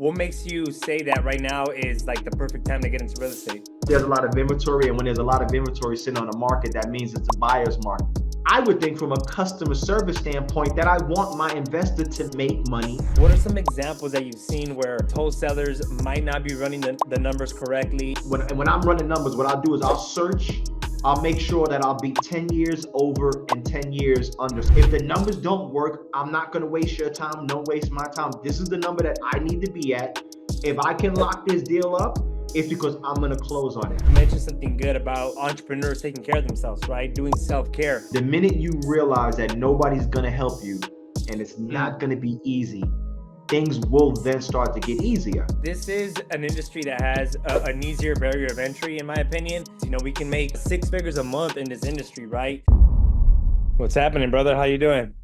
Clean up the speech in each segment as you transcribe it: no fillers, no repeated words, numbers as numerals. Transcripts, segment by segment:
What makes you say that right now is like the perfect time to get into real estate? There's a lot of inventory, and when there's a lot of inventory sitting on the market, that means it's a buyer's market. I would think from a customer service standpoint that I want my investor to make money. What are some examples that you've seen where wholesalers might not be running the numbers correctly? When I'm running numbers, what I'll do is I'll search, I'll make sure that I'll be 10 years over and 10 years under. If the numbers don't work, I'm not going to waste your time, don't waste my time. This is the number that I need to be at. If I can lock this deal up, it's because I'm going to close on it. You mentioned something good about entrepreneurs taking care of themselves, right? Doing self-care. The minute you realize that nobody's going to help you and it's not going to be easy, things will then start to get easier. This is an industry that has an easier barrier of entry, in my opinion. You know, we can make 6 figures a month in this industry, right? What's happening, brother? How you doing?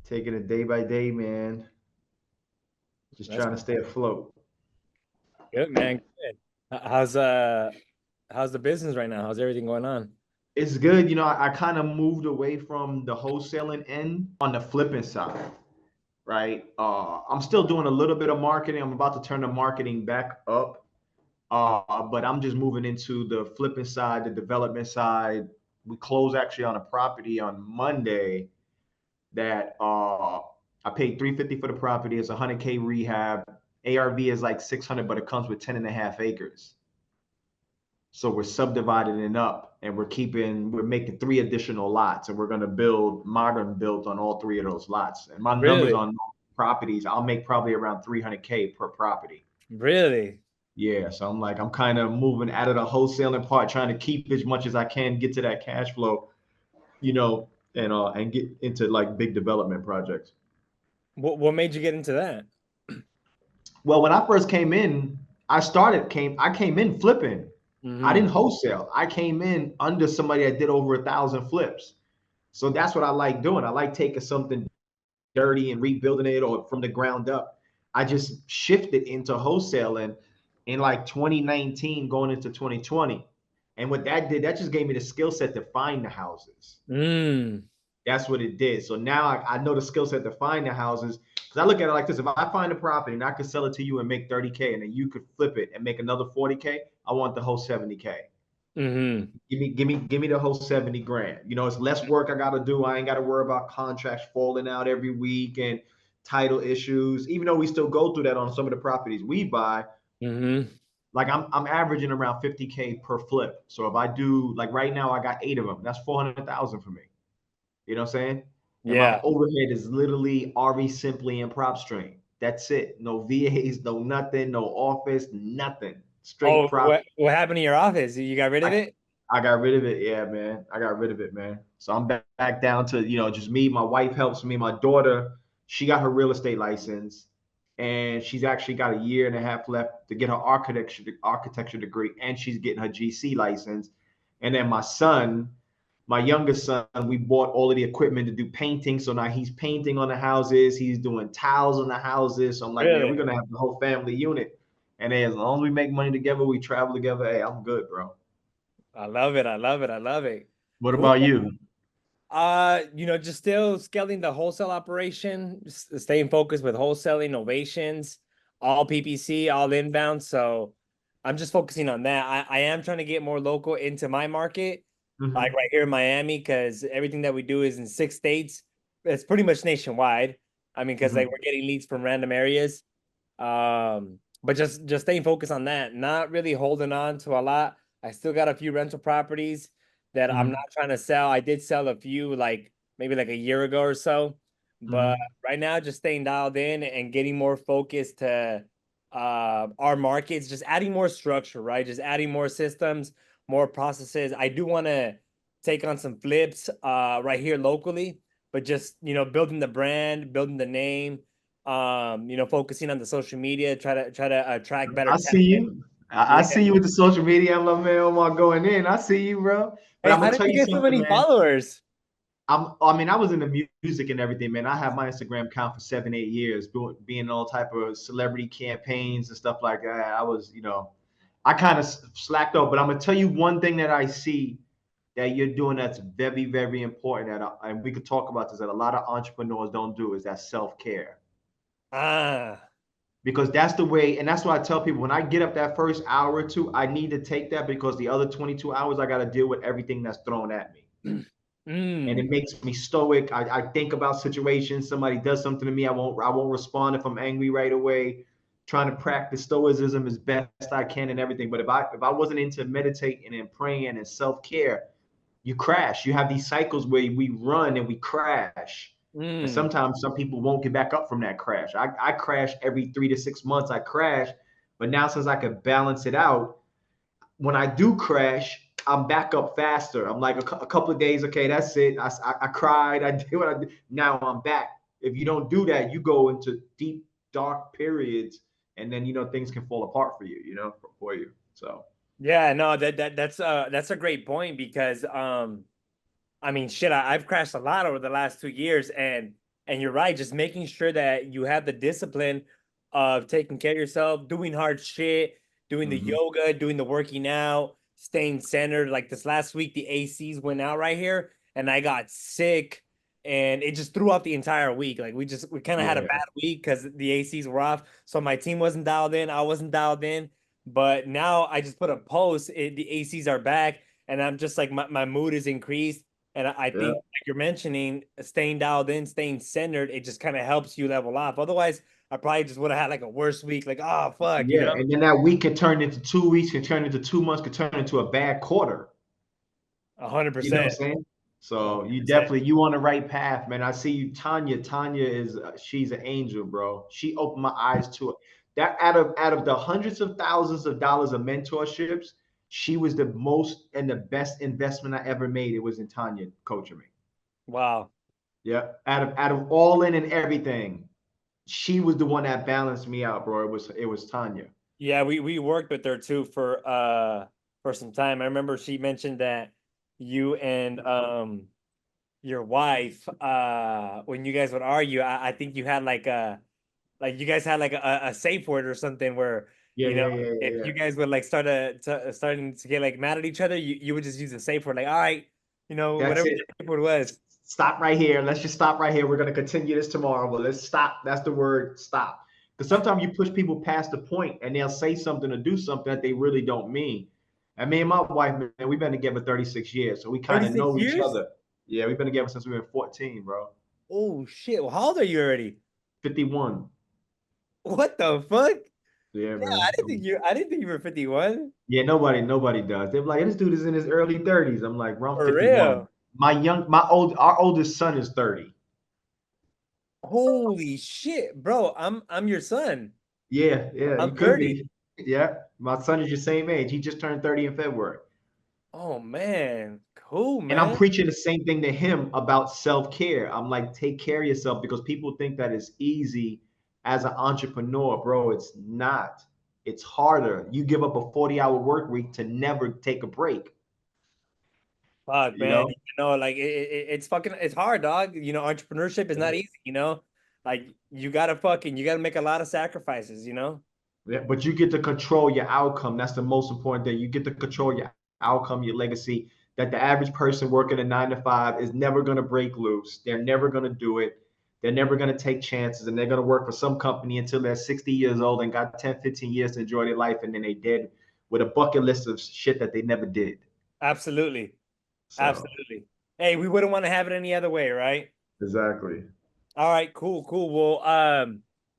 Taking it day by day, man. Just trying to stay afloat. Good, man. Good. How's the business right now? How's everything going on? It's good. You know, I kind of moved away from the wholesaling end on the flipping side, right? I'm still doing a little bit of marketing. I'm about to turn the marketing back up. But I'm just moving into the flipping side, the development side. We close actually on a property on Monday that I paid $350 for the property. It's $100K rehab. ARV is like 600, but it comes with 10 and a half acres. So we're subdividing it up, and we're making 3 additional lots, and we're going to build modern built on all 3 of those lots. And my numbers on properties, I'll make probably around 300K per property. Really? Yeah. So I'm kind of moving out of the wholesaling part, trying to keep as much as I can, get to that cash flow, you know, and get into like big development projects. What made you get into that? Well, when I first came in, I came in flipping. I didn't wholesale. I came in under somebody that did over 1,000 flips. So that's what I like doing. I like taking something dirty and rebuilding it or from the ground up. I just shifted into wholesaling in like 2019 going into 2020. And what that did, that just gave me the skill set to find the houses. That's what it did. So now I know the skill set to find the houses. Because I look at it like this: if I find a property and I could sell it to you and make 30K, and then you could flip it and make another 40K, I want the whole 70K. Give me the whole 70 grand. You know, it's less work I gotta do. I ain't gotta worry about contracts falling out every week and title issues. Even though we still go through that on some of the properties we buy. Like I'm averaging around 50K per flip. So if I do, like right now, I got 8 of them. That's 400,000 for me. You know what I'm saying? And my overhead is literally RE Simply and PropStream. That's it. No VAs, no nothing, no office, nothing. Straight prop. What happened to your office? You got rid of it? I got rid of it. Yeah, man. I got rid of it, man. So I'm back down to, just me. My wife helps me. My daughter, she got her real estate license, and she's actually got a year and a half left to get her architecture degree, and she's getting her GC license. And then my youngest son, we bought all of the equipment to do painting. So now he's painting on the houses. He's doing tiles on the houses. So I'm like, man, we're going to have the whole family unit. And hey, as long as we make money together, we travel together. Hey, I'm good, bro. I love it. I love it. I love it. What about you? Just still scaling the wholesale operation, staying focused with wholesaling, novations, all PPC, all inbound. So I'm just focusing on that. I am trying to get more local into my market. Like right here in Miami, because everything that we do is in 6 states. It's pretty much nationwide. I mean, because like we're getting leads from random areas. But just staying focused on that, not really holding on to a lot. I still got a few rental properties that I'm not trying to sell. I did sell a few maybe like a year ago or so. But right now, just staying dialed in and getting more focused to our markets, just adding more structure, right? Just adding more systems, more processes. I do want to take on some flips right here locally, but just, building the brand, building the name, focusing on the social media, try to attract better. I see you. I see you with the social media. I'm like, man, Omar going in. I see you, bro. But hey, how did you get so many followers? I was in the music and everything, man. I have my Instagram account for 7-8 years, being all type of celebrity campaigns and stuff like that. I was, I kind of slacked off, but I'm gonna tell you one thing that I see that you're doing that's very, very important. And we could talk about this, that a lot of entrepreneurs don't do, is that self-care. because that's the way, and that's why I tell people when I get up that first hour or two, I need to take that because the other 22 hours I got to deal with everything that's thrown at me. And it makes me stoic. I think about situations. Somebody does something to me, I won't respond if I'm angry right away. Trying to practice stoicism as best I can and everything. But if I wasn't into meditating and praying and self-care, you crash. You have these cycles where we run and we crash. And sometimes some people won't get back up from that crash. I crash every 3 to 6 months. I crash, but now since I could balance it out, when I do crash, I'm back up faster. I'm like a couple of days, okay, that's it. I cried, I did what I did. Now I'm back. If you don't do that, you go into deep, dark periods, and then things can fall apart for you, for you. So Yeah, no, that's a great point because I mean shit, I've crashed a lot over the last 2 years, and you're right, just making sure that you have the discipline of taking care of yourself, doing hard shit, doing the yoga, doing the working out, staying centered. Like this last week, the ACs went out right here, and I got sick, and it just threw off the entire week. Like we kind of had a yeah, bad week because the ACs were off, so my team wasn't dialed in, I wasn't dialed in. But now I just put a post, the ACs are back, and I'm just like my mood is increased. And I yeah. think like you're mentioning, staying dialed in, staying centered, it just kind of helps you level off. Otherwise, I probably just would have had like a worse week. Like, oh fuck, you Yeah, know? and then that week can turn into 2 weeks, can turn into 2 months, can turn into a bad quarter. hundred You know what percent. I'm saying? So you 100%. definitely you on the right path, man. I see you, Tanya. Tanya is she's an angel, bro. She opened my eyes to it. That out of the hundreds of thousands of dollars of mentorships, she was the most and the best investment I ever made. It was in Tanya coaching me. Wow. Yeah, out of all in and everything, she was the one that balanced me out, bro. It was Tanya. Yeah, we worked with her too for some time. I remember she mentioned that you and your wife, when you guys would argue, I think you had like you guys had like a safe word or something where Yeah, you know yeah, yeah, yeah, if yeah. you guys would like starting to get like mad at each other, you would just use a safe word like, all right, That's whatever it. the safe word was. Stop right here. Let's just stop right here. We're going to continue this tomorrow, but let's stop. That's the word, stop. Because sometimes you push people past the point and they'll say something or do something that they really don't mean. And me and my wife, man, we've been together 36 years, so we kind of 36 know each years? other. Yeah, we've been together since we were 14, bro. Oh shit. Well, how old are you already? 51. What the fuck? Yeah, Yeah, man. I didn't think you were 51. Yeah, nobody does. They're like, this dude is in his early 30s. I'm like, bro, I'm For 51. real. Our oldest son is 30. Holy shit, bro. I'm your son. Yeah, yeah, you I'm could 30. be. Yeah, my son is your same age. He just turned 30 in February. Oh man. Cool, And I'm man. preaching the same thing to him about self-care. I'm like, take care of yourself because people think that it's easy as an entrepreneur, bro. It's not. It's harder. You give up a 40-hour work week to never take a break, Fuck, you man. know? Like it's fucking it's hard, dog. Entrepreneurship is not easy. Like you gotta make a lot of sacrifices. Yeah, but you get to control your outcome. That's the most important thing. You get to control your outcome, your legacy. That the average person working a 9 to 5 is never going to break loose. They're never going to do it. They're never going to take chances, and they're going to work for some company until they're 60 years old and got 10, 15 years to enjoy their life, and then they dead with a bucket list of shit that they never did. Absolutely. So Absolutely. Hey, we wouldn't want to have it any other way, right? exactly. All right, cool, cool. Well,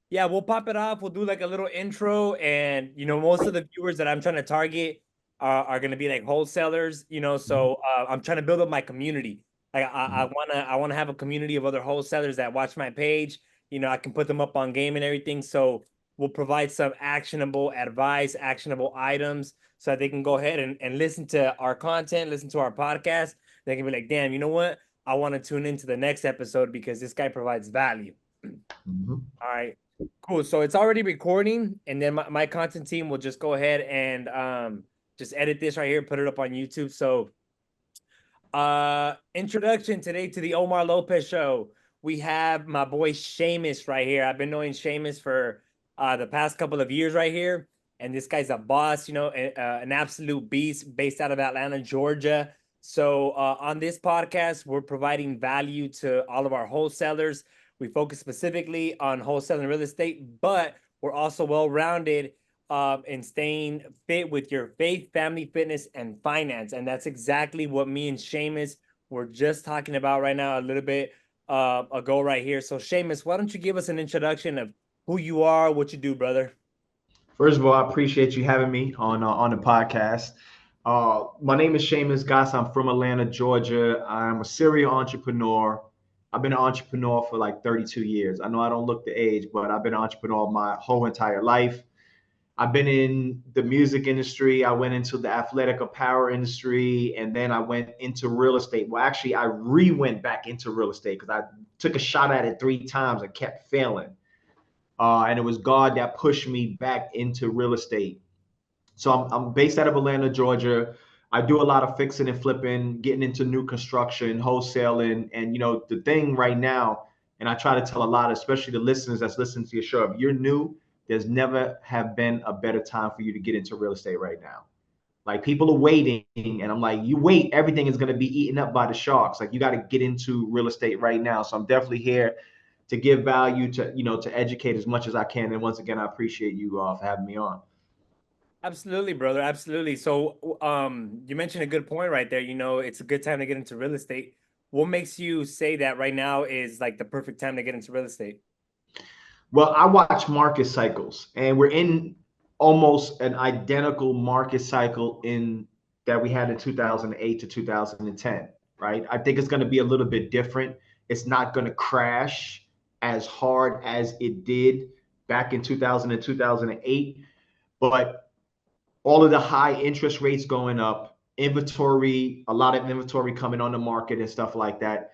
yeah, we'll pop it off. We'll do like a little intro, and most of the viewers that I'm trying to target are gonna be like wholesalers. Mhm. So I'm trying to build up my community. Like Mhm. I wanna have a community of other wholesalers that watch my page. I can put them up on game and everything. So we'll provide some actionable advice, actionable items, so that they can go ahead and listen to our content, listen to our podcast. They can be like, damn, you know what? I want to tune into the next episode because this guy provides value. Mhm. All right, cool. So it's already recording, and then my content team will just go ahead and just edit this right here, put it up on YouTube. So introduction today to the Omar Lopez show. We have my boy Shamus right here. I've been knowing Shamus for the past couple of years right here. And this guy's a boss, an absolute beast based out of Atlanta, Georgia. So on this podcast, we're providing value to all of our wholesalers. We focus specifically on wholesaling real estate, but we're also well-rounded in staying fit with your faith, family, fitness, and finance. And that's exactly what me and Shamus were just talking about right now, a little bit ago right here. So Shamus, why don't you give us an introduction of who you are, what you do, brother? First of all, I appreciate you having me on the podcast. My name is Shamus Goss. I'm from Atlanta, Georgia. I'm a serial entrepreneur. I've been an entrepreneur for like 32 years. I know I don't look the age, but I've been an entrepreneur my whole entire life. I've been in the music industry. I went into the athletic apparel industry, and then I went into real estate. Well, actually, I went back into real estate because I took a shot at it 3 times and kept failing. And it was God that pushed me back into real estate. So I'm based out of Atlanta, Georgia. I do a lot of fixing and flipping, getting into new construction, wholesaling, and the thing right now. And I try to tell a lot, especially the listeners that's listening to your show. If you're new, there's never have been a better time for you to get into real estate right now. Like people are waiting, and I'm like, you wait, everything is going to be eaten up by the sharks. Like you got to get into real estate right now. So I'm definitely here to give value, to educate as much as I can. And once again, I appreciate you for having me on. Absolutely, brother. Absolutely. So, you mentioned a good point right there. It's a good time to get into real estate. What makes you say that right now is like the perfect time to get into real estate? Well, I watch market cycles, and we're in almost an identical market cycle in that we had in 2008 to 2010, right? I think it's going to be a little bit different. It's not going to crash as hard as it did back in 2000 and 2008, but all of the high interest rates going up, inventory, a lot of inventory coming on the market and stuff like that.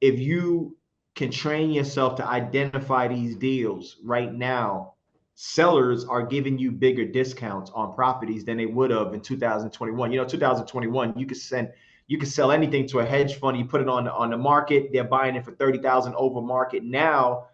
If you can train yourself to identify these deals right now, sellers are giving you bigger discounts on properties than they would have in 2021. 2021, you could sell anything to a hedge fund, you put it on the market, they're buying it for 30,000 over market. Now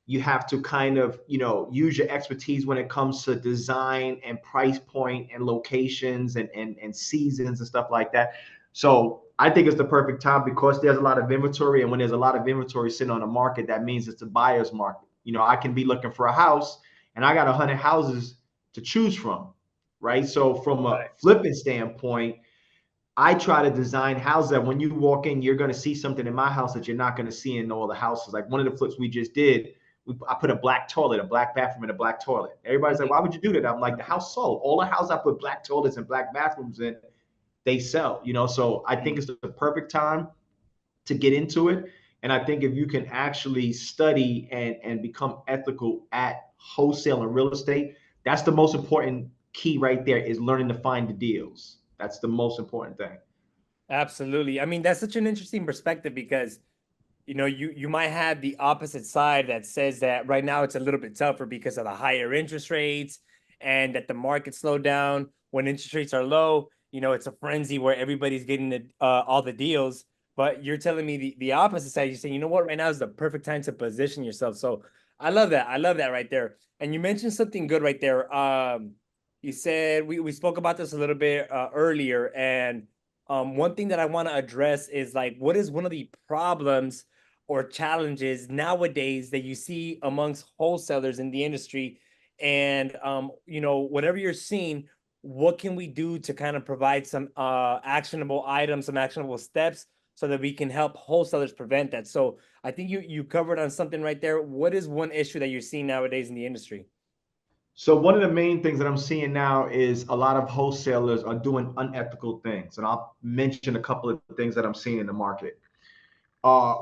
you have to kind of use your expertise when it comes to design and price point and locations and seasons and stuff like that. So I think it's the perfect time because there's a lot of inventory, and when there's a lot of inventory sitting on the market, that means it's a buyer's market. I can be looking for a house and I got 100 houses to choose from, right? So from a Right. flipping standpoint, I try to design houses that when you walk in, you're going to see something in my house that you're not going to see in all the houses. Like one of the flips we just did, I put a black toilet, a black bathroom, and a black toilet. Everybody's like, why would you do that? I'm like, the house sold. All the houses I put black toilets and black bathrooms in, they sell. So I think it's the perfect time to get into it. And I think if you can actually study and become ethical at wholesale and real estate, that's the most important key right there, is learning to find the deals. That's the most important thing. Absolutely. I mean, that's such an interesting perspective because you might have the opposite side that says that right now it's a little bit tougher because of the higher interest rates and that the market slowed down. When interest rates are low, it's a frenzy where everybody's getting all the deals. But you're telling me the opposite side. You're saying, you know what, right now is the perfect time to position yourself. So I love that. I love that right there. And you mentioned something good right there. You said we spoke about this a little bit earlier, and one thing that I want to address is like, what is one of the problems or challenges nowadays that you see amongst wholesalers in the industry? And whatever you're seeing, what can we do to kind of provide some actionable items, some actionable steps so that we can help wholesalers prevent that? So I think you covered on something right there. What is one issue that you're seeing nowadays in the industry? So one of the main things that I'm seeing now is a lot of wholesalers are doing unethical things, and I'll mention a couple of things that I'm seeing in the market.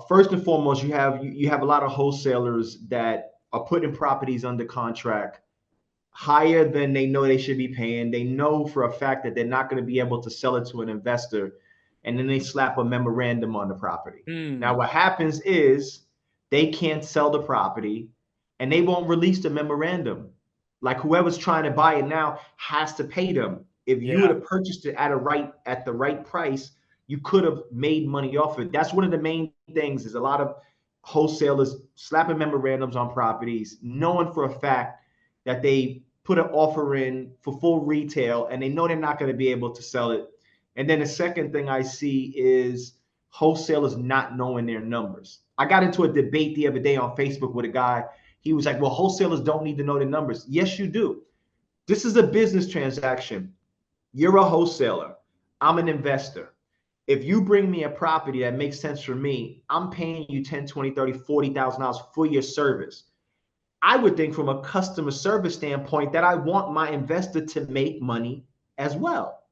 First and foremost, you have a lot of wholesalers that are putting properties under contract higher than they know they should be paying. They know for a fact that they're not going to be able to sell it to an investor, and then they slap a memorandum on the property. Now, Hmm. what happens is they can't sell the property, and they won't release the memorandum. Like whoever's trying to buy it now has to pay them. If you would Yeah. have purchased it at the right price, you could have made money off it. That's one of the main things, is a lot of wholesalers slapping memorandums on properties, knowing for a fact that they put an offer in for full retail and they know they're not going to be able to sell it. And then the second thing I see is wholesalers not knowing their numbers. I got into a debate the other day on Facebook with a guy. He was like, well, wholesalers don't need to know the numbers. Yes, you do. This is a business transaction. You're a wholesaler. I'm an investor. If you bring me a property that makes sense for me, I'm paying you 10, 20, 30, $40,000 for your service. I would think from a customer service standpoint that I want my investor to make money as well.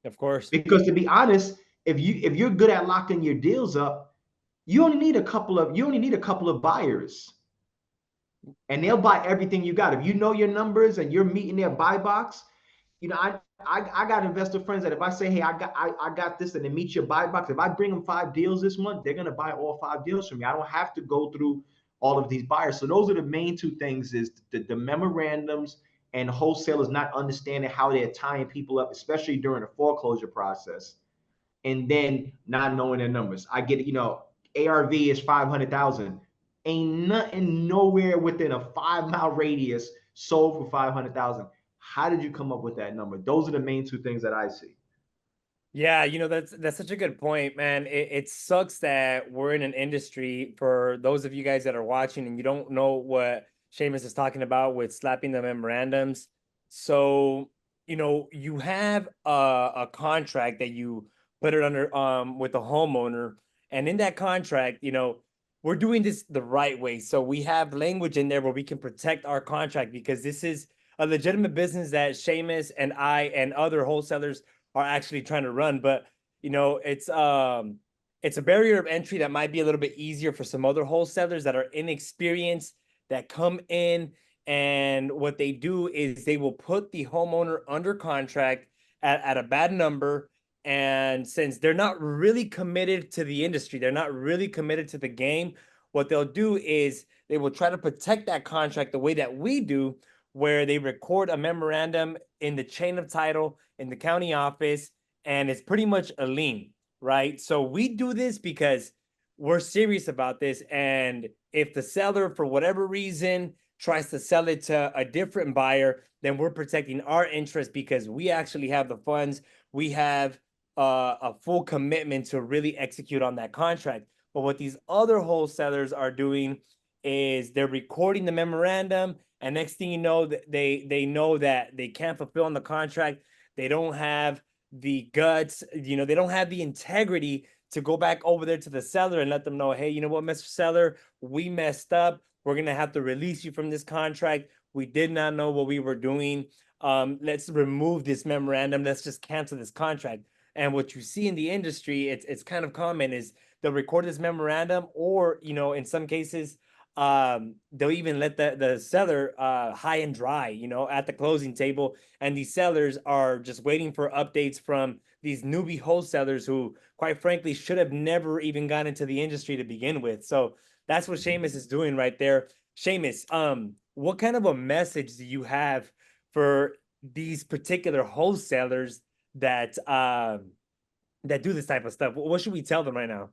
Of course. Because to be honest, if you're good at locking your deals up, you only need a couple of buyers, and they'll buy everything you got. If you know your numbers and you're meeting their buy box, I got investor friends that if I say, hey, I got this, and they meet your buy box, if I bring them 5 deals this month, they're gonna buy all 5 deals from me. I don't have to go through all of these buyers. So those are the main two things: is the memorandums and wholesalers not understanding how they're tying people up, especially during the foreclosure process, and then not knowing their numbers. I get it, ARV is 500,000. Ain't nothing nowhere within a 5 mile radius sold for 500,000. How did you come up with that number? Those are the main two things that I see. Yeah, that's such a good point, man. It sucks that we're in an industry, for those of you guys that are watching and you don't know what Shamus is talking about with slapping the memorandums. So, you have a contract that you put it under with the homeowner, and in that contract, we're doing this the right way. So we have language in there where we can protect our contract, because this is a legitimate business that Shamus and I and other wholesalers are actually trying to run. But it's a barrier of entry that might be a little bit easier for some other wholesalers that are inexperienced, that come in, and what they do is they will put the homeowner under contract at a bad number. And since they're not really committed to the industry, they're not really committed to the game, what they'll do is they will try to protect that contract the way that we do, where they record a memorandum in the chain of title in the county office, and it's pretty much a lien, right? So we do this because we're serious about this. And if the seller, for whatever reason, tries to sell it to a different buyer, then we're protecting our interest, because we actually have the funds. We have a full commitment to really execute on that contract. But what these other wholesalers are doing is they're recording the memorandum, and next thing you know, they know that they can't fulfill on the contract. They don't have the guts, they don't have the integrity to go back over there to the seller and let them know, hey, you know what, Mr. Seller, we messed up. We're gonna have to release you from this contract. We did not know what we were doing. Let's remove this memorandum. Let's just cancel this contract. And what you see in the industry, it's kind of common, is they'll record this memorandum, or in some cases, they'll even let the seller high and dry, at the closing table. And these sellers are just waiting for updates from these newbie wholesalers who, quite frankly, should have never even gotten into the industry to begin with. So that's what Shamus is doing right there. Shamus, what kind of a message do you have for these particular wholesalers that that do this type of stuff? What should we tell them right now?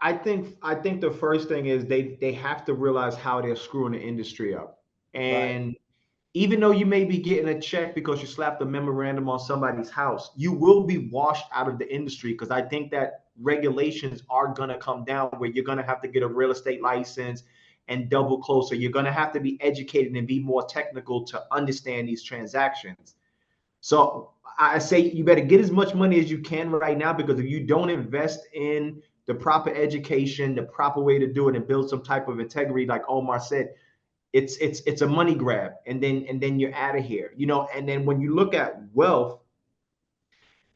I think the first thing is they have to realize how they're screwing the industry up. Right. And even though you may be getting a check because you slapped a memorandum on somebody's house, you will be washed out of the industry, because I think that regulations are going to come down where you're going to have to get a real estate license and double closer. You're going to have to be educated and be more technical to understand these transactions. So I say you better get as much money as you can right now, because if you don't invest in the proper education, the proper way to do it, and build some type of integrity, like Omar said, it's a money grab, and then you're out of here. And then when you look at wealth,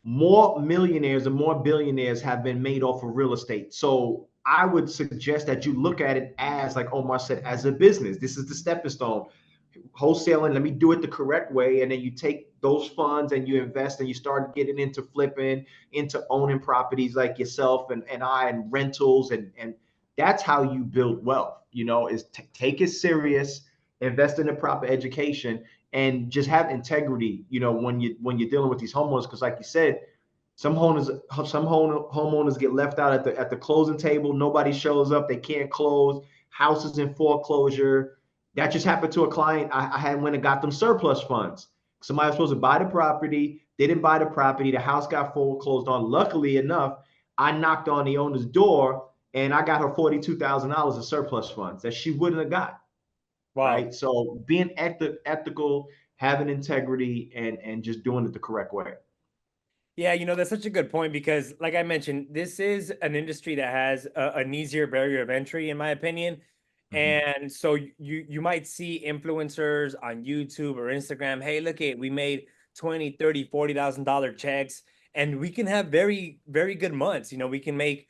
more millionaires and more billionaires have been made off of real estate. So I would suggest that you look at it as, like Omar said, as a business. This is the stepping stone. Wholesaling, let me do it the correct way. And then you take those funds and you invest, and you start getting into flipping, into owning properties like yourself and I, and rentals. And that's how you build wealth, is take it serious, invest in the proper education, and just have integrity, when you're dealing with these homeowners. Because like you said, some homeowners get left out at the closing table. Nobody shows up. They can't close. Houses in foreclosure. That just happened to a client. I had went and got them surplus funds. Somebody was supposed to buy the property. They didn't buy the property. The house got foreclosed on. Luckily enough, I knocked on the owner's door, and I got her $42,000 of surplus funds that she wouldn't have got. Wow. right? So being ethical, having integrity, and just doing it the correct way. Yeah, that's such a good point because, like I mentioned, this is an industry that has an easier barrier of entry, in my opinion. Mhm. And so you might see influencers on YouTube or Instagram, hey, look it, we made 20, 30, $40,000 checks, and we can have very, very good months. We can make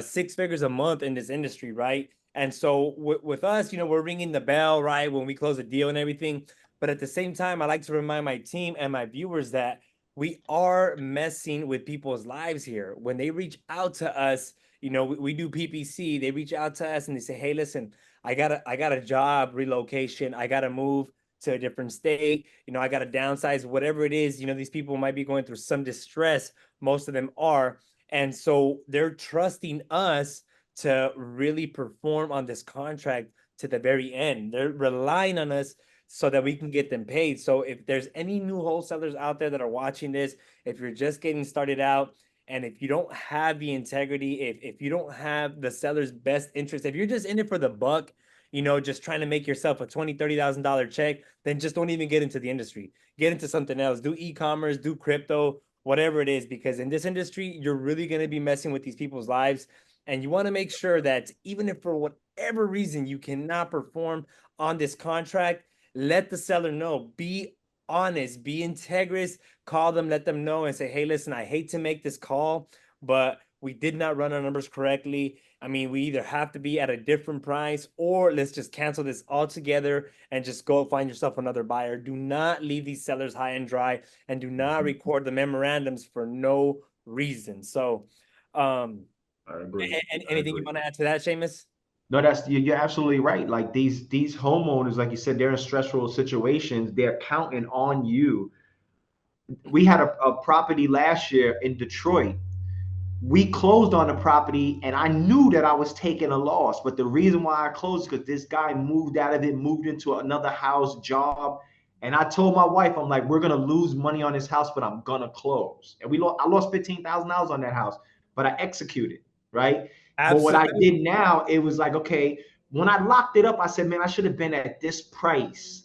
6 figures a month in this industry, right? And so with us, we're ringing the bell, right, when we close a deal and everything. But at the same time, I like to remind my team and my viewers that we are messing with people's lives here. When they reach out to us, we do PPC, they reach out to us and they say, hey, listen, I got a job relocation, I gotta move to a different state, I gotta downsize, whatever it is, these people might be going through some distress, most of them are. And so they're trusting us to really perform on this contract to the very end. They're relying on us so that we can get them paid. So if there's any new wholesalers out there that are watching this, if you're just getting started out, and if you don't have the integrity, if you don't have the seller's best interest, if you're just in it for the buck, just trying to make yourself a $20,000-$30,000 check, then just don't even get into the industry. Get into something else. Do e-commerce, do crypto, whatever it is, because in this industry, you're really going to be messing with these people's lives. And you want to make sure that even if for whatever reason you cannot perform on this contract, let the seller know. Be honest, be integrous, call them, let them know and say, hey, listen, I hate to make this call, but we did not run our numbers correctly. I mean, we either have to be at a different price or let's just cancel this altogether and just go find yourself another buyer. Do not leave these sellers high and dry, and do not record the memorandums for no reason. So, um, I agree. I anything you agree. want to add to that, Shamus? No, you're absolutely right. Like these homeowners, like you said, they're in stressful situations. They're counting on you. We had a property last year in Detroit. We closed on the property and I knew that I was taking a loss. But the reason why I closed is because this guy moved out of it, moved into another house job. And I told my wife, I'm like, we're gonna lose money on this house, but I'm gonna close. And I lost $15,000 on that house, but I executed, right? But what I Absolutely. did now, it was like, okay, when I locked it up, I said, man, I should have been at this price.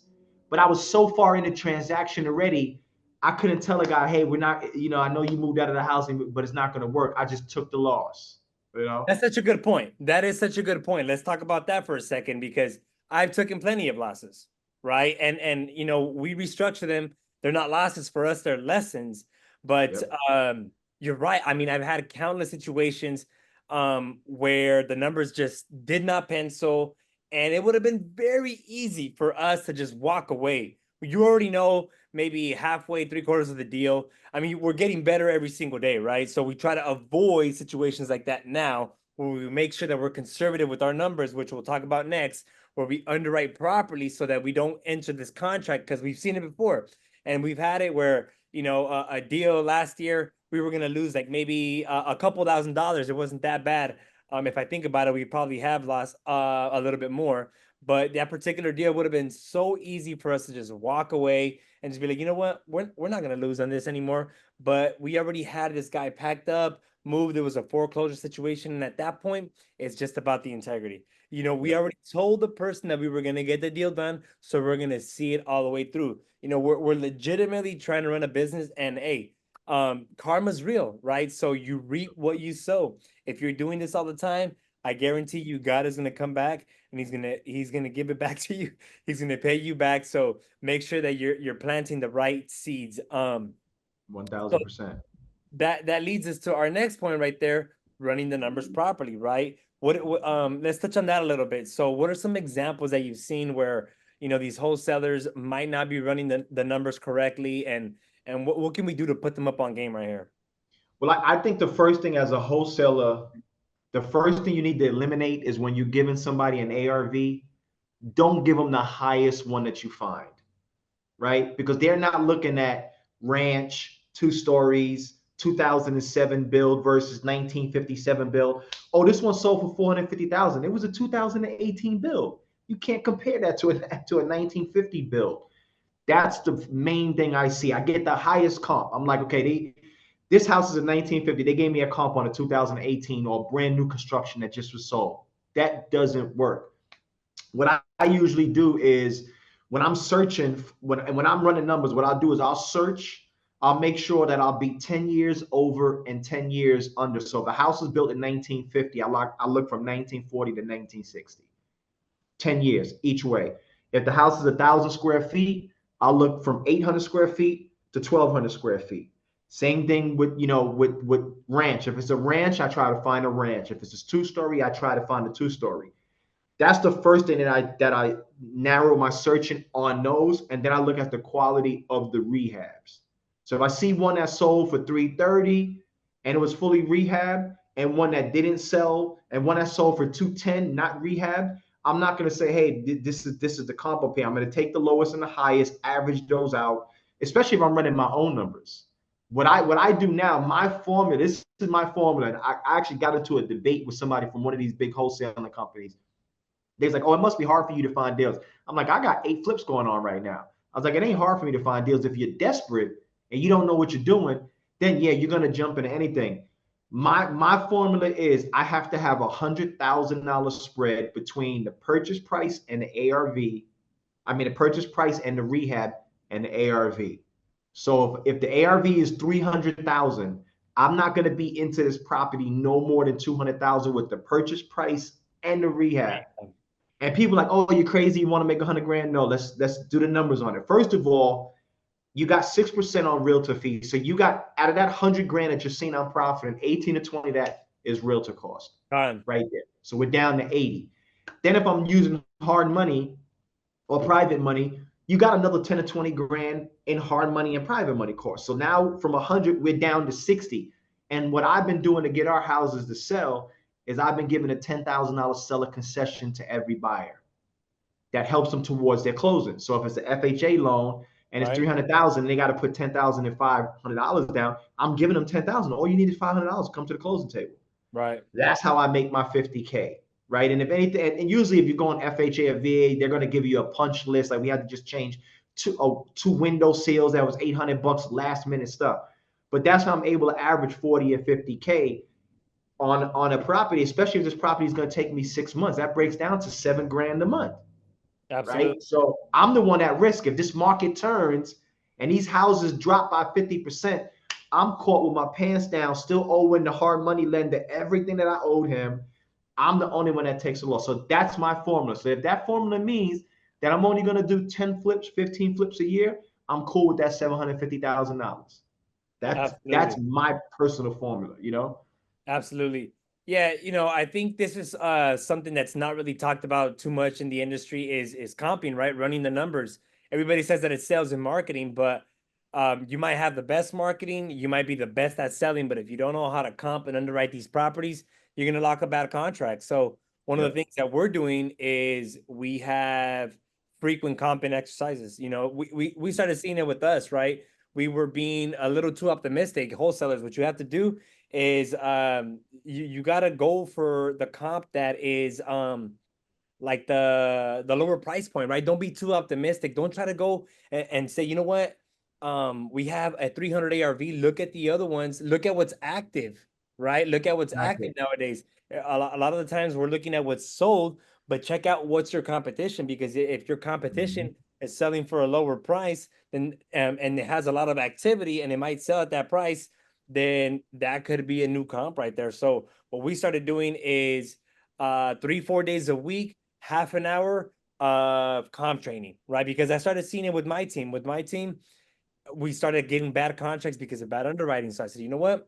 But I was so far in the transaction already, I couldn't tell a guy, hey, we're not, I know you moved out of the house, but it's not going to work. I just took the loss, you know? That's such a good point. That is such a good point. Let's talk about that for a second because I've taken plenty of losses, right? And we restructure them. They're not losses for us, they're lessons. But Yep. you're right. I mean, I've had countless situations where the numbers just did not pencil, and it would have been very easy for us to just walk away. You already know maybe halfway, three-quarters of the deal. I mean, we're getting better every single day, right? So we try to avoid situations like that now, where we make sure that we're conservative with our numbers, which we'll talk about next, where we underwrite properly so that we don't enter this contract because we've seen it before. And we've had it where, a deal last year, we were going to lose like maybe a couple $1,000s. It wasn't that bad. If I think about it, we probably have lost a little bit more. But that particular deal would have been so easy for us to just walk away and just be like, you know what, we're not going to lose on this anymore. But we already had this guy packed up, moved. It was a foreclosure situation. And at that point, it's just about the integrity. We Yep. already told the person that we were going to get the deal done. So we're going to see it all the way through. We're legitimately trying to run a business, and hey, karma's real, right? So you reap what you sow. If you're doing this all the time, I guarantee you God is going to come back and he's gonna give it back to you. He's gonna pay you back. So make sure that you're planting the right seeds. So 1000%. that leads us to our next point right there, running the numbers properly, right? Let's touch on that a little bit. So what are some examples that you've seen where these wholesalers might not be running the numbers correctly, and what can we do to put them up on game right here? Well, I think the first thing as a wholesaler, the first thing you need to eliminate is when you're giving somebody an ARV, don't give them the highest one that you find, right? Because they're not looking at ranch, 2 stories, 2007 build versus 1957 build. Oh, this one sold for 450,000. It was a 2018 build. You can't compare that to a 1950 build. That's the main thing I see. I get the highest comp. I'm like, okay, this house is a 1950. They gave me a comp on a 2018 or brand new construction that just was sold. That doesn't work. what I usually do is when I'm searching, when I'm running numbers, what I'll do is I'll search. I'll make sure that I'll be 10 years over and 10 years under. So if a house was built in 1950, I look from 1940 to 1960. 10 years each way. If the house is 1,000 square feet, I'll look from 800 square feet to 1,200 square feet. Same thing with, with ranch. If it's a ranch, I try to find a ranch. If it's a two-story, I try to find a two-story. That's the first thing that I narrow my searching on those, and then I look at the quality of the rehabs. So if I see one that sold for 330 and it was fully rehab, and one that didn't sell, and one that sold for 210, not rehab, I'm not going to say, hey, this is the comp up here. I'm going to take the lowest and the highest, average those out, especially if I'm running my own numbers. What I do now, my formula, this is my formula. And I actually got into a debate with somebody from one of these big wholesaling companies. They was like, oh, it must be hard for you to find deals. I'm like, I got 8 flips going on right now. I was like, it ain't hard for me to find deals. If you're desperate and you don't know what you're doing, then yeah, you're gonna jump into anything. My formula is I have to have $100,000 spread between the purchase price and the ARV. I mean the purchase price and the rehab and the ARV. So if the ARV is 300,000, I'm not gonna be into this property no more than 200,000 with the purchase price and the rehab. And people are like, oh, you're crazy. You want to make 100 grand? No, let's do the numbers on it. First of all, you got 6% on realtor fees. So you got out of that 100 grand that you're seeing on profit, and 18 to 20 that is realtor cost right there. So we're down to 80. Then if I'm using hard money or private money, you got another 10 to 20 grand in hard money and private money costs. So now from 100, we're down to 60. And what I've been doing to get our houses to sell is I've been giving a $10,000 seller concession to every buyer that helps them towards their closing. So if it's an FHA loan and it's 300,000, they got to put 10,000 and $500 down. I'm giving them 10,000. All you need is $500 to come to the closing table. Right. That's how I make my 50K. Right. And if anything, and usually if you go on FHA or VA, they're going to give you a punch list. Like we had to just change two window seals. That was $800 last minute stuff. But that's how I'm able to average 40 or 50K on a property, especially if this property is going to take me 6 months. That breaks down to $7 grand a month. Absolutely. Right. So I'm the one at risk. If this market turns and these houses drop by 50%, I'm caught with my pants down, still owing the hard money lender everything that I owed him. I'm the only one that takes a loss. So that's my formula. So if that formula means that I'm only going to do 10 flips, 15 flips a year, I'm cool with that $750,000. That's my personal formula. Absolutely. Yeah, I think this is something that's not really talked about too much in the industry is comping, right? Running the numbers. Everybody says that it's sales and marketing, but you might have the best marketing, you might be the best at selling, but if you don't know how to comp and underwrite these properties, you're going to lock a bad contract. So one of the things that we're doing is we have frequent comping exercises. We started seeing it with us, right? We were being a little too optimistic. Wholesalers, what you have to do is you got to go for the comp that is like the lower price point, right? Don't be too optimistic. Don't try to go and say, you know what? We have a 300 ARV. Look at the other ones. Look at what's active, right? Look at what's active nowadays. A lot of the times we're looking at what's sold, but check out what's your competition, because if your competition is selling for a lower price, then and it has a lot of activity and it might sell at that price, then that could be a new comp right there. So what we started doing is 3-4 days a week, half an hour of comp training, right? Because I started seeing it with my team. With my team, we started getting bad contracts because of bad underwriting. So I said, you know what?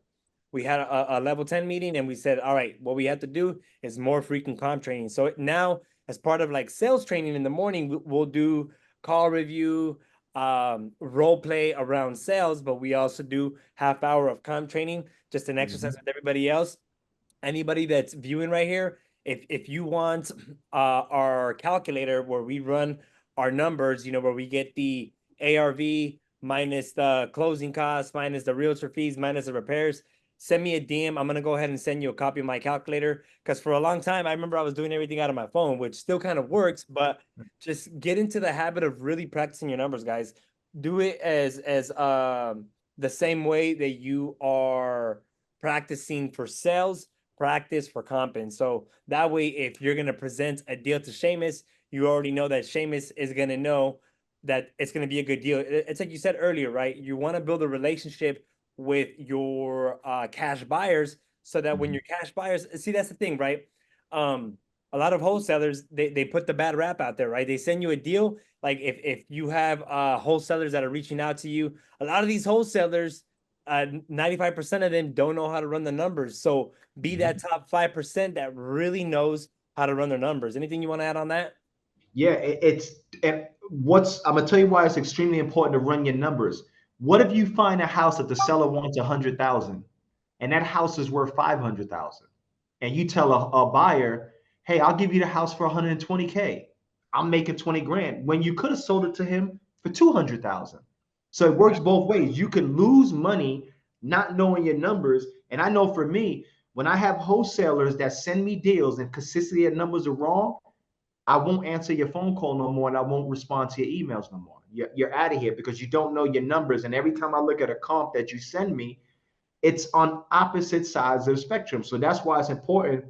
We had a level 10 meeting and we said, all right, what we have to do is more frequent comp training. So now, as part of like sales training in the morning, we'll do call review, role play around sales, but we also do half hour of comp training, just an exercise with everybody else. Anybody that's viewing right here, if you want our calculator where we run our numbers, where we get the ARV minus the closing costs, minus the realtor fees, minus the repairs, send me a DM. I'm going to go ahead and send you a copy of my calculator, because for a long time, I remember I was doing everything out of my phone, which still kind of works, but just get into the habit of really practicing your numbers, guys. Do it as the same way that you are practicing for sales, practice for comping. So that way, if you're going to present a deal to Shamus, you already know that Shamus is going to know that it's going to be a good deal. It's like you said earlier, right? You want to build a relationship with your cash buyers so that when Mhm. your cash buyers see, that's the thing, right? Um, a lot of wholesalers, they put the bad rap out there, right? They send you a deal. Like if you have wholesalers that are reaching out to you, a lot of these wholesalers, 95% of them don't know how to run the numbers. So be that top 5% that really knows how to run their numbers. Anything you want to add on that? Yeah, it's and what's I'm gonna tell you why it's extremely important to run your numbers. What if you find a house that the seller wants 100,000 and that house is worth 500,000, and you tell a buyer, "Hey, I'll give you the house for 120K. I'm making 20 grand," when you could have sold it to him for 200,000. So it works both ways. You can lose money not knowing your numbers, and I know for me, when I have wholesalers that send me deals and consistently their numbers are wrong, I won't answer your phone call no more, and I won't respond to your emails no more. You're out of here because you don't know your numbers. And every time I look at a comp that you send me, it's on opposite sides of the spectrum. So that's why it's important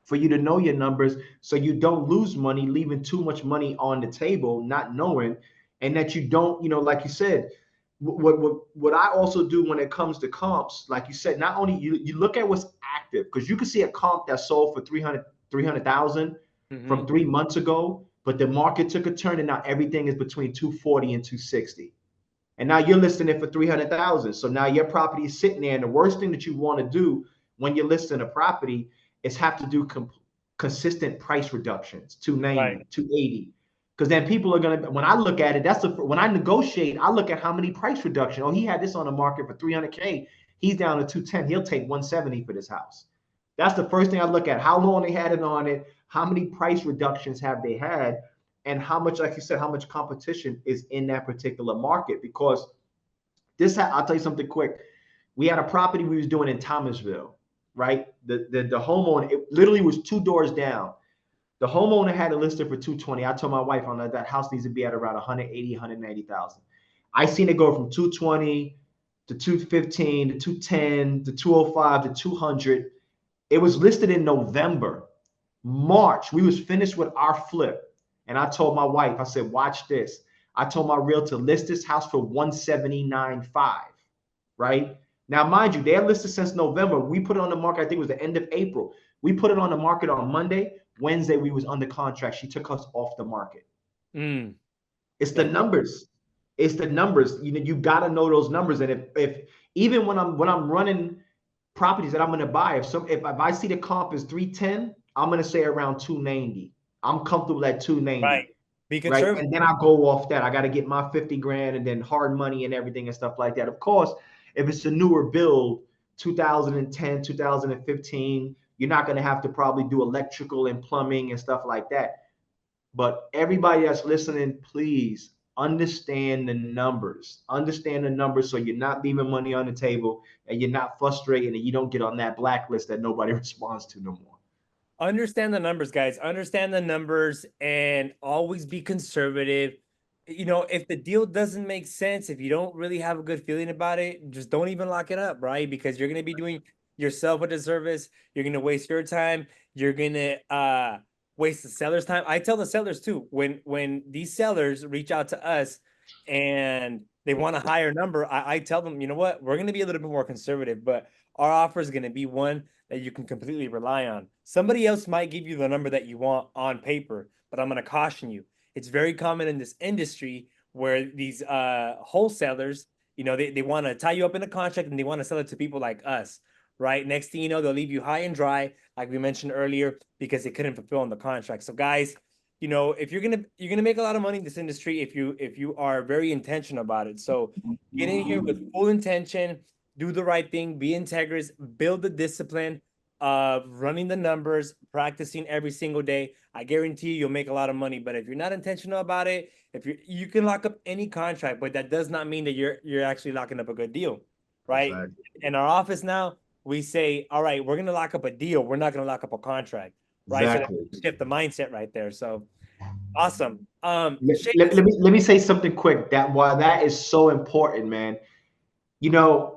for you to know your numbers so you don't lose money, leaving too much money on the table, not knowing, and that you don't, like you said, what I also do when it comes to comps, like you said, not only you look at what's active, because you can see a comp that sold for 300,000 from Mm-hmm. 3 months ago, but the market took a turn and now everything is between 240 and 260. And now you're listing it for 300,000. So now your property is sitting there. And the worst thing that you want to do when you're listing a property is have to do consistent price reductions, Right. 290, 280. Because then people are going to, when I look at it, when I negotiate, I look at how many price reduction. Oh, he had this on the market for 300K. He's down to 210. He'll take 170 for this house. That's the first thing I look at. How long they had it on it? How many price reductions have they had? And how much, like you said, how much competition is in that particular market? Because I'll tell you something quick. We had a property we was doing in Thomasville, right? The homeowner, it literally was two doors down. The homeowner had it listed for 220. I told my wife on that house needs to be at around 180, 190,000. I seen it go from 220 to 215 to 210 to 205 to 200. It was listed in November. March, we was finished with our flip. And I told my wife, I said, watch this. I told my realtor, list this house for 179.5, right? Now, mind you, they're listed since November. We put it on the market, I think it was the end of April. We put it on the market on Monday. Wednesday, we was under contract. She took us off the market. Mm. It's the That, numbers. It's the numbers. You gotta know those numbers. And if even when I'm running properties that I'm going to buy. If I see the comp is 310, I'm going to say around 290. I'm comfortable at right. 290, Be right? conservative. And then I go off that. I got to get my 50 grand and then hard money and everything and stuff like that. Of course, if it's a newer build, 2010, 2015, you're not going to have to probably do electrical and plumbing and stuff like that. But everybody that's listening, please understand the numbers. Understand the numbers so you're not leaving money on the table and you're not frustrated and you don't get on that blacklist that nobody responds to no more. Understand the numbers, guys. Understand the numbers and always be conservative. If the deal doesn't make sense, if you don't really have a good feeling about it, just don't even lock it up, right? Because you're going to be doing yourself a disservice. You're going to waste your time. You're going to waste the seller's time. I tell the sellers too, when these sellers reach out to us and they want a higher number, I tell them, you know what? We're going to be a little bit more conservative, but our offer is going to be one that you can completely rely on. Somebody else might give you the number that you want on paper, but I'm going to caution you. It's very common in this industry where these wholesalers, they want to tie you up in a contract and they want to sell it to people like us, right? Next thing you know, they'll leave you high and dry, like we mentioned earlier, because they couldn't fulfill on the contract. So guys, if you're gonna make a lot of money in this industry if you are very intentional about it. So get in here with full intention, do the right thing, be integrous, build the discipline of running the numbers, practicing every single day. I guarantee you'll make a lot of money. But if you're not intentional about it, if you can lock up any contract, but that does not mean that you're actually locking up a good deal, right? Exactly. In our office now, we say, all right, we're gonna lock up a deal. We're not gonna lock up a contract, right? So that Exactly. shift the mindset right there. So awesome. Let Seamus, me say something quick that while that is so important, man.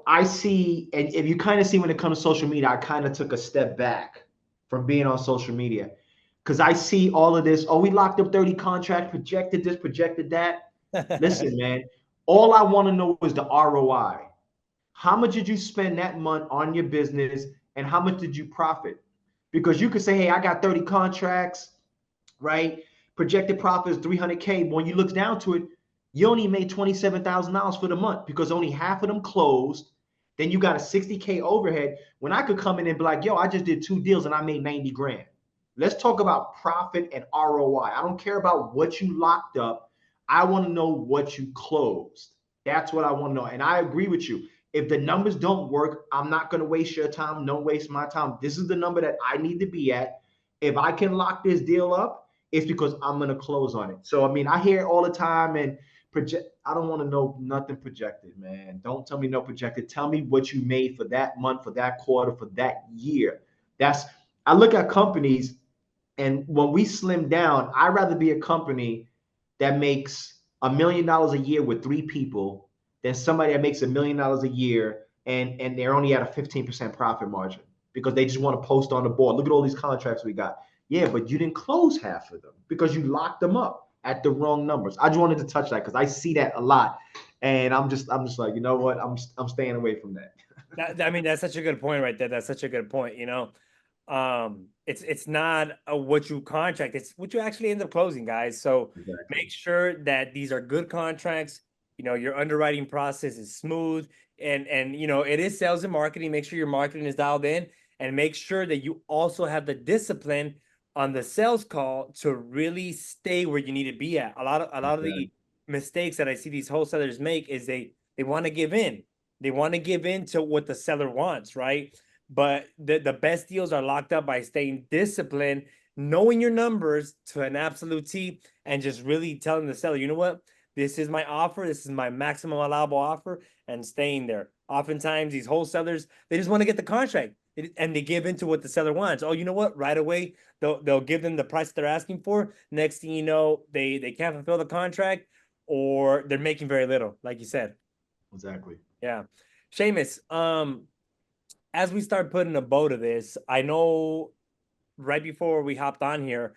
I see, and if you kind of see when it comes to social media, I kind of took a step back from being on social media. because I see all of this. Oh, we locked up 30 contracts, projected this, projected that. Listen, man, all I want to know is the ROI. How much did you spend that month on your business and how much did you profit? Because you could say, hey, I got 30 contracts, right? Projected profit is 300K. When you look down to it, you only made $27,000 for the month because only half of them closed. Then you got a 60K overhead. When I could come in and be like, yo, I just did 2 deals and I made 90 grand. Let's talk about profit and ROI. I don't care about what you locked up. I want to know what you closed. That's what I want to know. And I agree with you. If the numbers don't work, I'm not going to waste your time. Don't waste my time. This is the number that I need to be at. If I can lock this deal up, it's because I'm going to close on it. So, I mean, I hear it all the time and project. I don't want to know nothing projected, man. Don't tell me no projected. Tell me what you made for that month, for that quarter, for that year. I look at companies, and when we slim down, I'd rather be a company that makes $1 million a year with 3 people than somebody that makes $1 million a year and they're only at a 15% profit margin because they just want to post on the board. Look at all these contracts we got. Yeah, but you didn't close half of them because you locked them up at the wrong numbers. I just wanted to touch that because I see that a lot, and I'm just like, you know what? I'm staying away from that. I mean, that's such a good point right there. That's such a good point. It's not what you contract, it's what you actually end up closing, guys. So Exactly. make sure that these are good contracts. Your underwriting process is smooth, and it is sales and marketing. Make sure your marketing is dialed in, and make sure that you also have the discipline on the sales call to really stay where you need to be at. A lot of the Exactly. mistakes that I see these wholesalers make is they want to give in. They want to give in to what the seller wants, right? But the best deals are locked up by staying disciplined, knowing your numbers to an absolute T, and just really telling the seller, you know what? This is my offer. This is my maximum allowable offer, and staying there. Oftentimes, these wholesalers, they just want to get the contract and they give into what the seller wants. Oh, you know what? Right away, they'll give them the price they're asking for. Next thing you know, they can't fulfill the contract, or they're making very little, like you said. Exactly. Yeah. Shamus, as we start putting a bow to this, I know right before we hopped on here,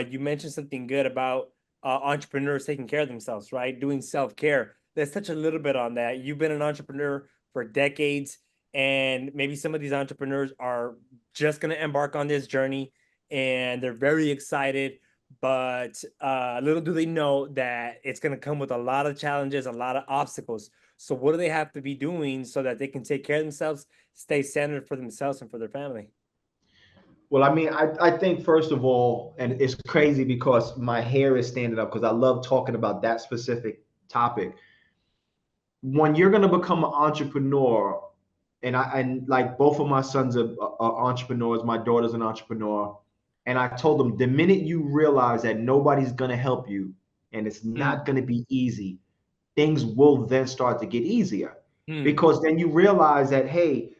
you mentioned something good about entrepreneurs taking care of themselves, right? Doing self-care. Let's touch a little bit on that. You've been an entrepreneur for decades, and maybe some of these entrepreneurs are just going to embark on this journey and they're very excited, but little do they know that it's going to come with a lot of challenges, a lot of obstacles. So what do they have to be doing so that they can take care of themselves, stay centered for themselves and for their family? Well, I mean, I think first of all, and it's crazy because my hair is standing up because I love talking about that specific topic. When you're going to become an entrepreneur, and like both of my sons are entrepreneurs, my daughter's an entrepreneur, and I told them the minute you realize that nobody's going to help you and it's Mm, not going to be easy, things will then start to get easier mm. because then you realize that hey,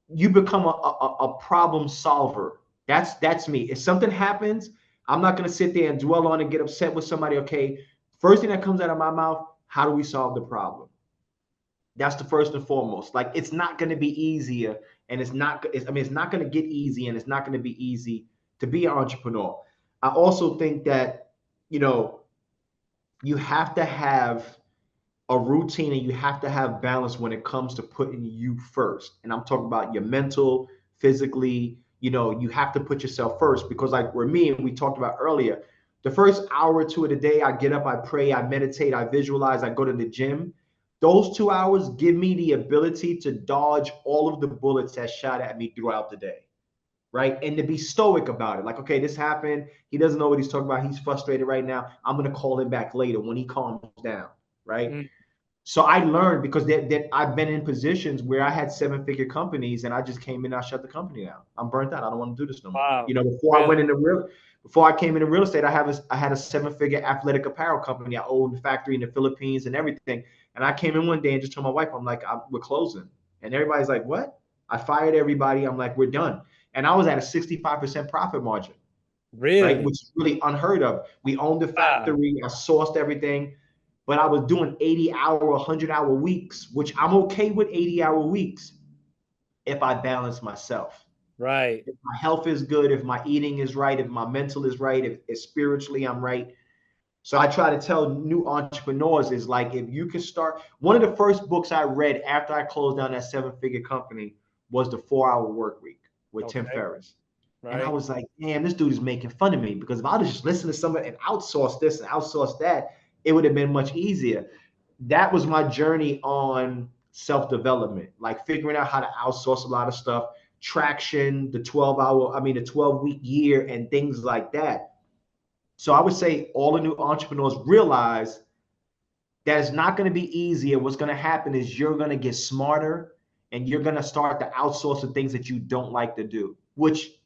you become a problem solver. That's me. If something happens, I'm not going to sit there and dwell on and get upset with somebody. Okay, first thing that comes out of my mouth, how do we solve the problem? That's the first and foremost. Like it's not going to be easier, and it's not going to get easy, and it's not going to be easy to be an entrepreneur. I also think that you know you have to have a routine and you have to have balance when it comes to putting you first. And I'm talking about your mental, physically, you have to put yourself first because like with me, and we talked about earlier, the first hour or two of the day, I get up, I pray, I meditate, I visualize, I go to the gym. Those 2 hours give me the ability to dodge all of the bullets that shot at me throughout the day. Right. And to be stoic about it. Like, okay, this happened. He doesn't know what he's talking about. He's frustrated right now. I'm going to call him back later when he calms down. Right. Mm. So I learned because that I've been in positions where I had 7-figure companies and I just came in and I shut the company down. I'm burnt out. I don't want to do this no more. Wow. Before I Really? went into before I came into real estate, I had a 7-figure athletic apparel company. I owned a factory in the Philippines and everything. And I came in one day and just told my wife, I'm like, we're closing. And everybody's like, what? I fired everybody. I'm like, we're done. And I was at a 65% profit margin, right? Really? Which is really unheard of. We owned the Wow. factory. I sourced everything, but I was doing 80-hour, 100-hour weeks, which I'm okay with 80-hour weeks if I balance myself. Right. If my health is good, if my eating is right, if my mental is right, if spiritually I'm right. So I try to tell new entrepreneurs is like, if you can start, one of the first books I read after I closed down that 7-figure company was The 4 Hour Work Week with Tim Okay. Ferriss. And I Right. was like, damn, this dude is making fun of me, because if I was just listen to someone and outsource this and outsource that, it would have been much easier. That was my journey on self-development, like figuring out how to outsource a lot of stuff, traction, the 12-week year and things like that. So I would say all the new entrepreneurs realize that it's not going to be easy. And what's going to happen is you're going to get smarter, and you're going to start to outsource the things that you don't like to do, which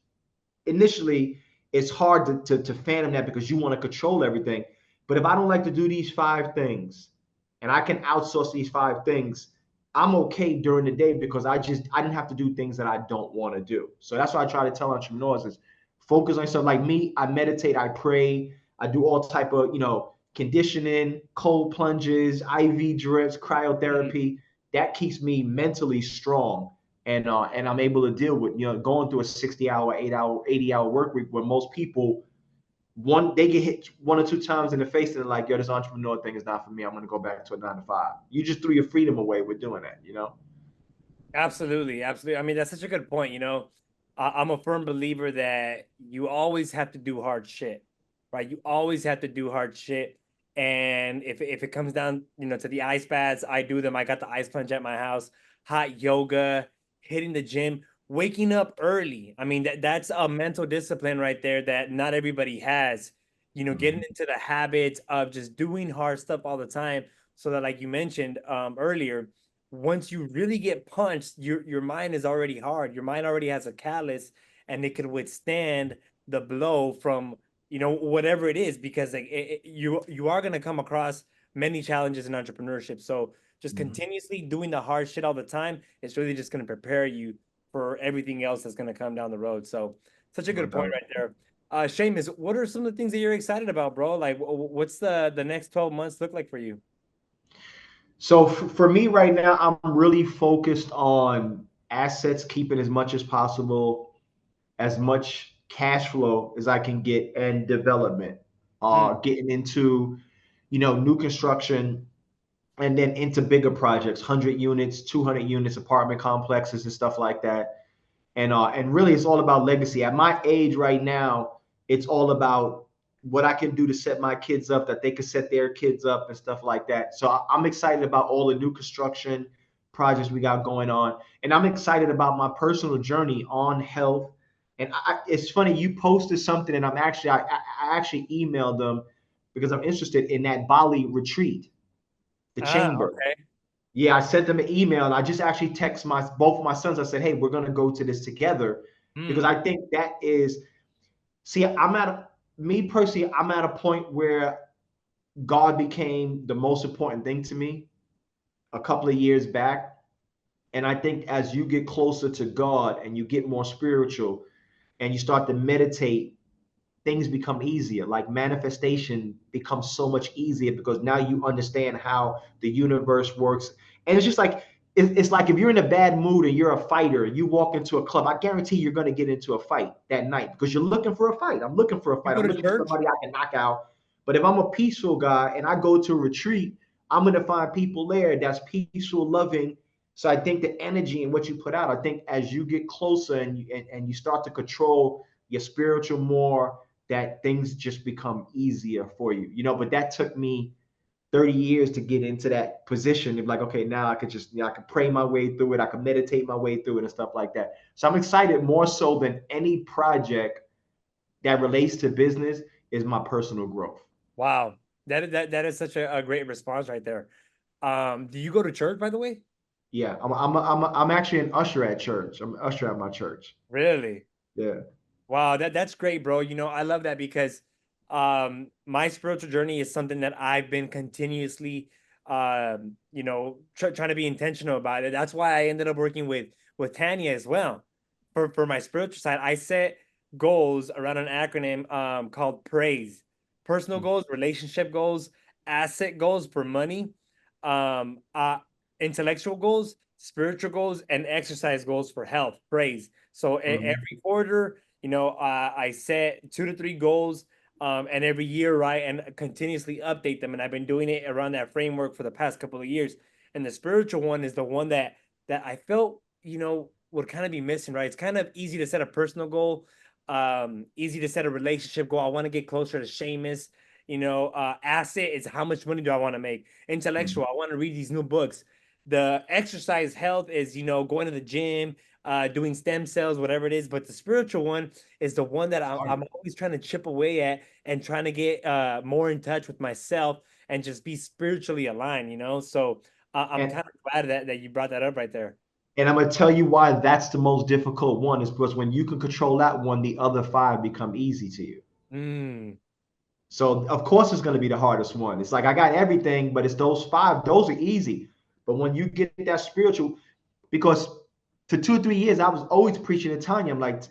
initially it's hard to fathom that, because you want to control everything. But if I don't like to do these 5 things and I can outsource these 5 things, I'm okay during the day, because I didn't have to do things that I don't want to do. So that's why I try to tell entrepreneurs is focus on stuff. Like me, I meditate, I pray, I do all type of, conditioning, cold plunges, IV drips, Mm. cryotherapy. That keeps me mentally strong, and I'm able to deal with, going through a 60-hour, 8-hour, 80-hour work week, where most people, they get hit 1 or 2 times in the face and they're like, yo, this entrepreneur thing is not for me. I'm gonna go back to a 9 to 5. You just threw your freedom away with doing that. Absolutely, absolutely. I mean, that's such a good point. I'm a firm believer that you always have to do hard shit, right? You always have to do hard shit. And if it comes down, to the ice baths, I do them. I got the ice plunge at my house, hot yoga, hitting the gym, waking up early. I mean, that's a mental discipline right there that not everybody has. Getting Mhm. into the habits of just doing hard stuff all the time, so that, like you mentioned earlier, once you really get punched, your mind is already hard. Your mind already has a callus, and it can withstand the blow from whatever it is, because like you are gonna come across many challenges in entrepreneurship. So just Mhm. continuously doing the hard shit all the time, it's really just gonna prepare you for everything else that's gonna come down the road. So such a No good point doubt. right there. Seamus, what are some of the things that you're excited about, bro? Like, what's the next 12 months look like for you? So for me right now, I'm really focused on assets, keeping as much as possible, as much cash flow as I can get, and development. Hmm. Getting into, new construction, and then into bigger projects, 100 units, 200 units, apartment complexes and stuff like that. And really it's all about legacy. At my age right now, it's all about what I can do to set my kids up, that they can set their kids up and stuff like that. So I'm excited about all the new construction projects we got going on, and I'm excited about my personal journey on health. And it's funny, you posted something, and I actually emailed them, because I'm interested in that Bali retreat, the Ah, chamber. okay. Yeah, I sent them an email, and I just actually text both of my sons. I said, "Hey, we're gonna go to this together," because Hmm. I think that is. See, me personally, I'm at a point where God became the most important thing to me a couple of years back, and I think as you get closer to God and you get more spiritual and you start to meditate, things become easier. Like manifestation becomes so much easier, because now you understand how the universe works. And it's just like, it's like if you're in a bad mood and you're a fighter, you walk into a club, I guarantee you're going to get into a fight that night, because you're looking for a fight. I'm looking for a You fight. go I'm to looking for church? somebody I can knock out. But if I'm a peaceful guy and I go to a retreat, I'm going to find people there that's peaceful, loving. So I think the energy and what you put out, I think as you get closer and you start to control your spiritual more, that things just become easier for you. But that took me 30 years to get into that position of like, okay, now I could just, I could pray my way through it. I could meditate my way through it and stuff like that. So I'm excited more so than any project that relates to business is my personal growth. Wow. That is such a great response right there. Do you go to church, by the way? Yeah, I'm actually an usher at church. I'm an usher at my church. Really? Yeah. Wow, that's great, bro. I love that because my spiritual journey is something that I've been continuously trying to be intentional about it. That's why I ended up working with Tanya as well. For my spiritual side, I set goals around an acronym called PRAISE. Personal goals, relationship goals, asset goals for money, intellectual goals, spiritual goals and exercise goals for health, praise. So Mhm. every quarter, I set 2 to 3 goals, and every year, right, and continuously update them. And I've been doing it around that framework for the past couple of years. And the spiritual one is the one that I felt, would kind of be missing, right? It's kind of easy to set a personal goal, easy to set a relationship goal. I want to get closer to Shamus. Asset is how much money do I want to make? Mhm. Intellectual, I want to read these new books. The exercise health is, going to the gym, doing stem cells, whatever it is. But the spiritual one is the one that I'm always trying to chip away at and trying to get more in touch with myself and just be spiritually aligned. So I'm And kind of glad that you brought that up right there. and I'm gonna tell you why that's the most difficult one is because when you can control that one, the other five become easy to you. Mm, So of course it's gonna be the hardest one. It's like I got everything, but it's those five, those are easy. But when you get that spiritual, because for 2 or 3 years I was always preaching to Tanya. I'm like,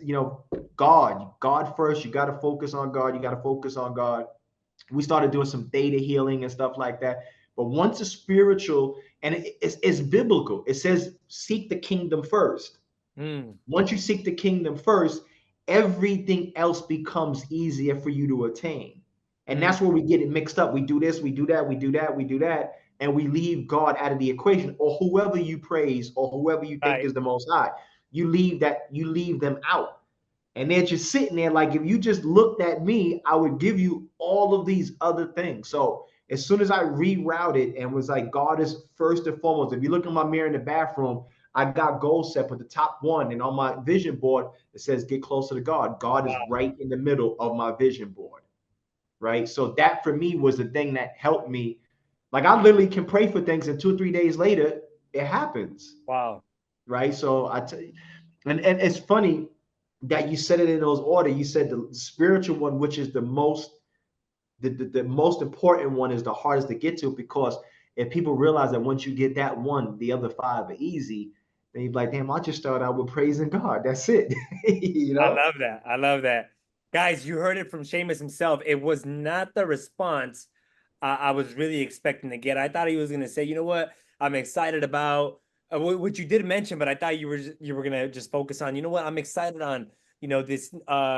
God first, you gotta focus on God, you gotta focus on God. We started doing some theta healing and stuff like that. But once it's spiritual and it's biblical, it says seek the kingdom first. mm, Once you seek the kingdom first, everything else becomes easier for you to attain. And mm. that's where we get it mixed up. We do this, we do that, we do that, we do that, and we leave God out of the equation, or whoever you praise, or whoever you think Right. is the most high. You leave them out. And they're just sitting there like, if you just looked at me, I would give you all of these other things. So as soon as I rerouted and was like, God is first and foremost. If you look in my mirror in the bathroom, I got goals set, but the top one, and on my vision board, it says, get closer to God. God is Wow. right in the middle of my vision board, right? So that for me was the thing that helped me. Like I literally can pray for things, and 2 or 3 days later, it happens, Wow. right? So and it's funny that you said it in those order. You said the spiritual one, which is the most important one, is the hardest to get to, because if people realize that once you get that one, the other five are easy, then you're like, damn, I just started out with praising God. That's it. you I know? love that. I love that. Guys, you heard it from Seamus himself. It was not the response I was really expecting to get. I thought he was going to say, you know what, I'm excited about, which you did mention, but I thought you were going to just focus on, you know what, I'm excited on, this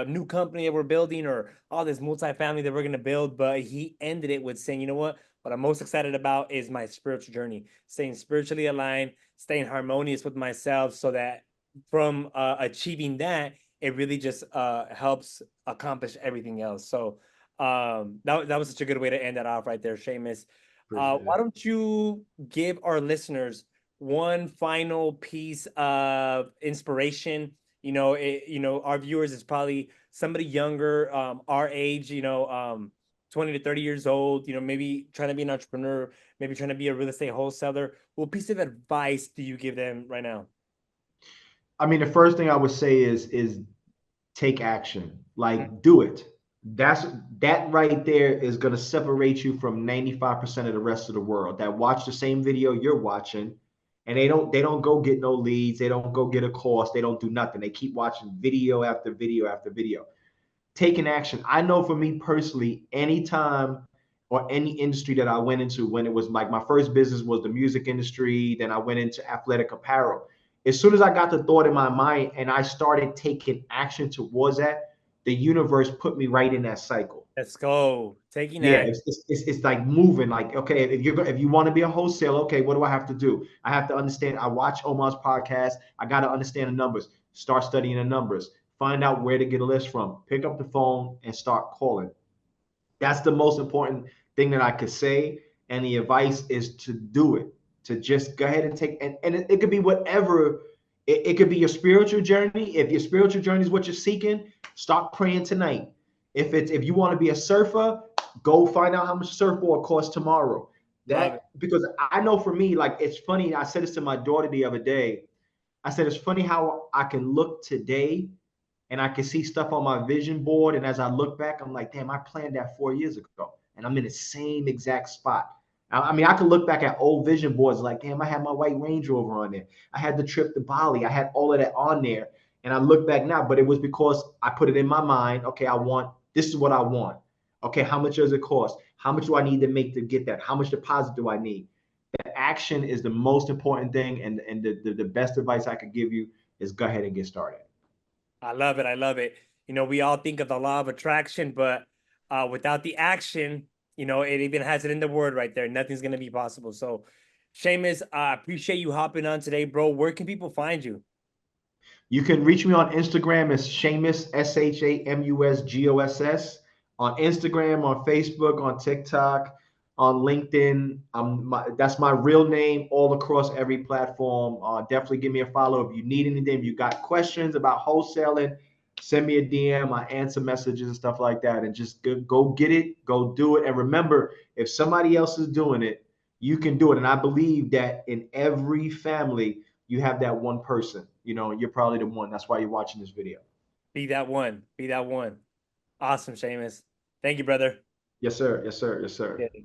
new company that we're building, or all this multifamily that we're going to build. But he ended it with saying, you know what I'm most excited about is my spiritual journey, staying spiritually aligned, staying harmonious with myself, so that from achieving that, it really just helps accomplish everything else. So that was such a good way to end that off right there, Seamus. Appreciate Why it. don't you give our listeners one final piece of inspiration? Our viewers is probably somebody younger, our age, 20 to 30 years old, maybe trying to be an entrepreneur, maybe trying to be a real estate wholesaler. What piece of advice do you give them right now? I mean, the first thing I would say is take action. Mm, Like do it. That's that right there is going to separate you from 95% of the rest of the world that watch the same video you're watching, and they don't go get no leads, they don't go get a course, they don't do nothing. They keep watching video after video after video. Taking action. I know for me personally, anytime or any industry that I went into, when it was like my first business was the music industry, then I went into athletic apparel. As soon as I got the thought in my mind and I started taking action towards that, the universe put me right in that cycle. let's go. Taking Yeah, action. it's like moving. Like, okay, if you want to be a wholesaler, okay, what do I have to do? I have to understand. I watch Omar's podcast. I got to understand the numbers. Start studying the numbers. Find out where to get a list from. Pick up the phone and start calling. That's the most important thing that I could say. And the advice is to do it, to just go ahead and take, and it could be whatever. It could be your spiritual journey. If your spiritual journey is what you're seeking, start praying tonight. If you want to be a surfer, go find out how much surfboard costs tomorrow. Love it. That, because I know for me, like, it's funny. I said this to my daughter the other day. I said it's funny how I can look today and I can see stuff on my vision board. And as I look back, I'm like, damn, I planned that 4 years ago. And I'm in the same exact spot. I mean, I can look back at old vision boards like, damn, I had my white Range Rover on there. I had the trip to Bali. I had all of that on there. And I look back now, but it was because I put it in my mind. Okay, this is what I want. Okay, how much does it cost? How much do I need to make to get that? How much deposit do I need? action is the most important thing, and the best advice I could give you is go ahead and get started. I love it. I love it. You know, we all think of the law of attraction, but without the action, you know, it even has it in the word right there. Nothing's going to be possible. So, Shamus, I appreciate you hopping on today, bro. Where can people find you? You can reach me on Instagram as Shamus, ShamusGoss. On Instagram, on Facebook, on TikTok, on LinkedIn. That's my real name all across every platform. Definitely give me a follow. If you need anything, if you got questions about wholesaling, send me a DM. I answer messages and stuff like that. And just go get it, go do it. And remember, if somebody else is doing it, you can do it. And I believe that in every family, you have that one person, and you're probably the one. That's why you're watching this video. Be that one. Be that one. Awesome, Shamus. Thank you, brother. Yes, sir. Yes, sir. Yes, sir. Yeah.